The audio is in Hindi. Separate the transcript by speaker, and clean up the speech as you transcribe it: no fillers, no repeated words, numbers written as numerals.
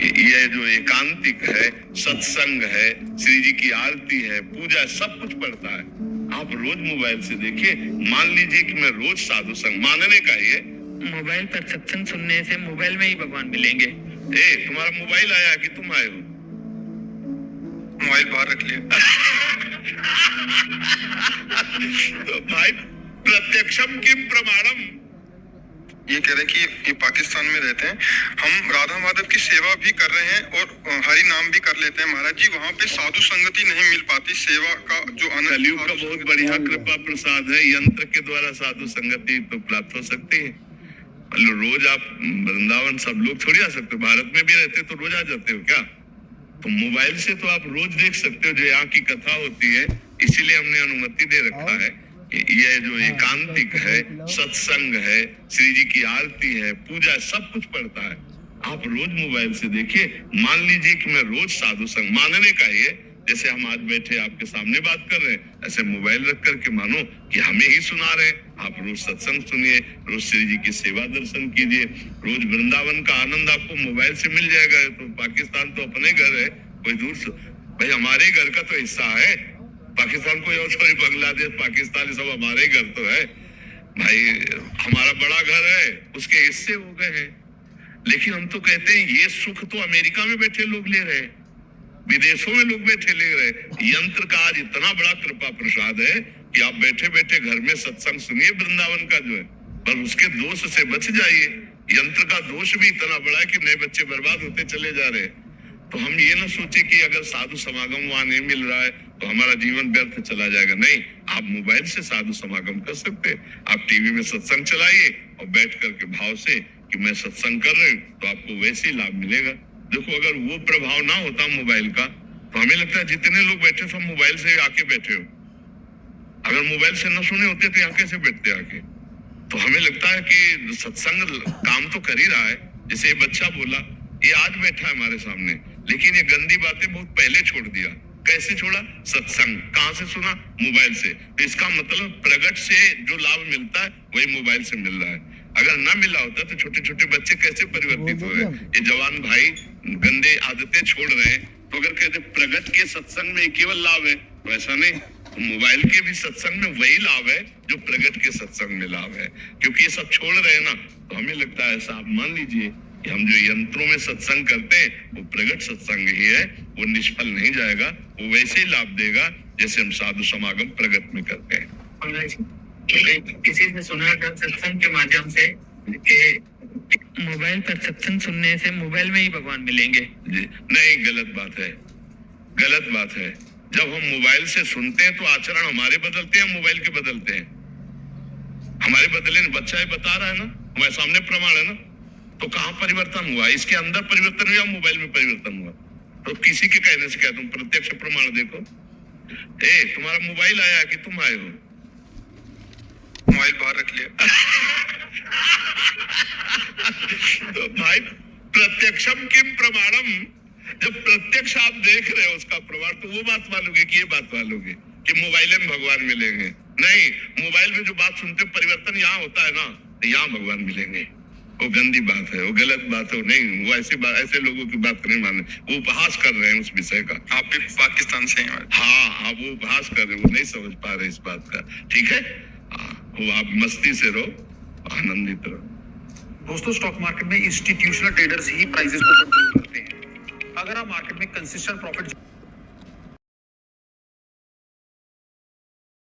Speaker 1: ये जो एकांतिक है, सत्संग है, श्री जी की आरती है, पूजा, सब कुछ पड़ता है। आप रोज मोबाइल से देखिए। मान लीजिए कि मैं रोज साधु संग, मानने का ये
Speaker 2: मोबाइल पर सत्संग सुनने से मोबाइल में ही भगवान मिलेंगे।
Speaker 1: तुम्हारा मोबाइल आया कि तुम आए हो?
Speaker 3: मोबाइल बाहर रख लिया।
Speaker 1: तो भाई प्रत्यक्षम किम प्रमाणम।
Speaker 3: ये कह रहे हैं कि ये पाकिस्तान में रहते हैं, हम राधा माधव की सेवा भी कर रहे हैं और हरि नाम भी कर लेते हैं महाराज जी। वहाँ पे साधु संगति नहीं मिल पाती, सेवा का जो आनंद।
Speaker 1: कलयुग का बहुत बढ़िया कृपा प्रसाद है, यंत्र के द्वारा साधु संगति तो प्राप्त हो सकती है। रोज आप वृंदावन सब लोग थोड़ी आ सकते हो, भारत में भी रहते तो रोज आ जाते हो क्या? तो मोबाइल से तो आप रोज देख सकते हो जो यहाँ की कथा होती है। इसीलिए हमने अनुमति दे रखा है। ये जो एकांतिक है, सत्संग है, श्री जी की आरती है, पूजा, सब कुछ पड़ता है। आप रोज मोबाइल से देखिए। मान लीजिए कि मैं रोज साधु संग, मानने का ये जैसे हम आज बैठे आपके सामने बात कर रहे हैं, ऐसे मोबाइल रख करके मानो कि हमें ही सुना रहे हैं। आप रोज सत्संग सुनिए, रोज श्री जी की सेवा दर्शन कीजिए, रोज वृंदावन का आनंद आपको मोबाइल से मिल जाएगा। तो पाकिस्तान तो अपने घर है, कोई दूर से भाई हमारे घर का तो हिस्सा है। पाकिस्तान कोई और छोड़ी, बांग्लादेश, पाकिस्तान सब हमारे घर तो है भाई। हमारा बड़ा घर है, उसके हिस्से हो गए हैं। लेकिन हम तो कहते हैं ये सुख तो अमेरिका में बैठे लोग ले रहे हैं, विदेशों में लोग बैठे ले रहे हैं। यंत्र का आज इतना बड़ा कृपा प्रसाद है कि आप बैठे बैठे घर में सत्संग सुनिए वृंदावन का जो है, पर उसके दोष से बच जाइए। यंत्र का दोष भी इतना बड़ा है कि नए बच्चे बर्बाद होते चले जा रहे हैं। तो हम ये ना सोचे कि अगर साधु समागम वहां नहीं मिल रहा है तो हमारा जीवन व्यर्थ चला जाएगा। नहीं, आप मोबाइल से साधु समागम कर सकते हैं। आप टीवी में सत्संग चलाइए और बैठ करके भाव से कि मैं सत्संग कर रही हूँ, तो आपको वैसे ही लाभ मिलेगा। देखो, अगर वो प्रभाव ना होता मोबाइल का तो हमें लगता है जितने लोग बैठे सब मोबाइल से आके बैठे हो। अगर मोबाइल से न सुने होते तो यहाँ कैसे बैठते आके? तो हमें लगता है कि सत्संग काम तो कर ही रहा है। जैसे ये बच्चा बोला, ये आज बैठा है हमारे सामने, लेकिन ये गंदी बातें बहुत पहले छोड़ दिया। कैसे छोड़ा? सत्संग कहाँ से सुना? मोबाइल से। तो इसका मतलब प्रगट से जो लाभ मिलता है वही मोबाइल से मिल रहा है। अगर ना मिला होता तो छोटे छोटे बच्चे कैसे परिवर्तित हो रहे? ये जवान भाई गंदे आदतें छोड़ रहे हैं। तो अगर कहते प्रगट के सत्संग में केवल लाभ है, तो ऐसा नहीं। तो मोबाइल के भी सत्संग में वही लाभ है जो प्रगट के सत्संग में लाभ है। क्योंकि ये सब छोड़ रहे हैं ना, तो हमें लगता है ऐसा। आप मान लीजिए कि हम जो यंत्रों में सत्संग करते हैं वो प्रगट सत्संग ही है, वो निष्फल नहीं जाएगा, वो वैसे ही लाभ देगा जैसे हम साधु समागम प्रगट में करते हैं।
Speaker 2: किसी से सुना था सत्संग के माध्यम से कि मोबाइल पर सत्संग सुनने से मोबाइल में ही भगवान मिलेंगे।
Speaker 1: जी नहीं, गलत बात है, गलत बात है। जब हम मोबाइल से सुनते हैं तो आचरण हमारे बदलते हैं, मोबाइल के बदलते हैं। हमारे बदले बच्चा ही बता रहा है ना, हमारे सामने प्रमाण है ना। तो कहाँ परिवर्तन हुआ? इसके अंदर परिवर्तन हुआ, मोबाइल में परिवर्तन हुआ। तो किसी के कहने से क्या, तुम प्रत्यक्ष प्रमाण देखो। तुम्हारा मोबाइल आया कि तुम आए हो?
Speaker 3: मोबाइल बाहर रख लिया।
Speaker 1: तो भाई प्रत्यक्षम किम प्रमाणम। जब प्रत्यक्ष आप देख रहे हो उसका प्रमाण, तो वो बात मानोगे कि ये बात मानोगे कि मोबाइल में भगवान मिलेंगे? नहीं, मोबाइल में जो बात सुनते परिवर्तन यहाँ होता है ना, तो यहाँ भगवान मिलेंगे। वो गंदी बात है, वो गलत बात है। नहीं, वो ऐसे लोगों की बात नहीं माने। वो उपहास कर रहे हैं उस विषय का।
Speaker 3: आप भी पाकिस्तान से हैं?
Speaker 1: हाँ, आप वो उपहास कर रहे हैं, वो नहीं समझ पा रहे इस बात का। ठीक है, वो आप मस्ती से रहो, आनंदित रहो।
Speaker 4: दोस्तों, स्टॉक मार्केट में इंस्टीट्यूशनल ट्रेडर्स ही प्राइसेस को कंट्रोल करते हैं। अगर आप मार्केट में कंसिस्टेंट प्रॉफिट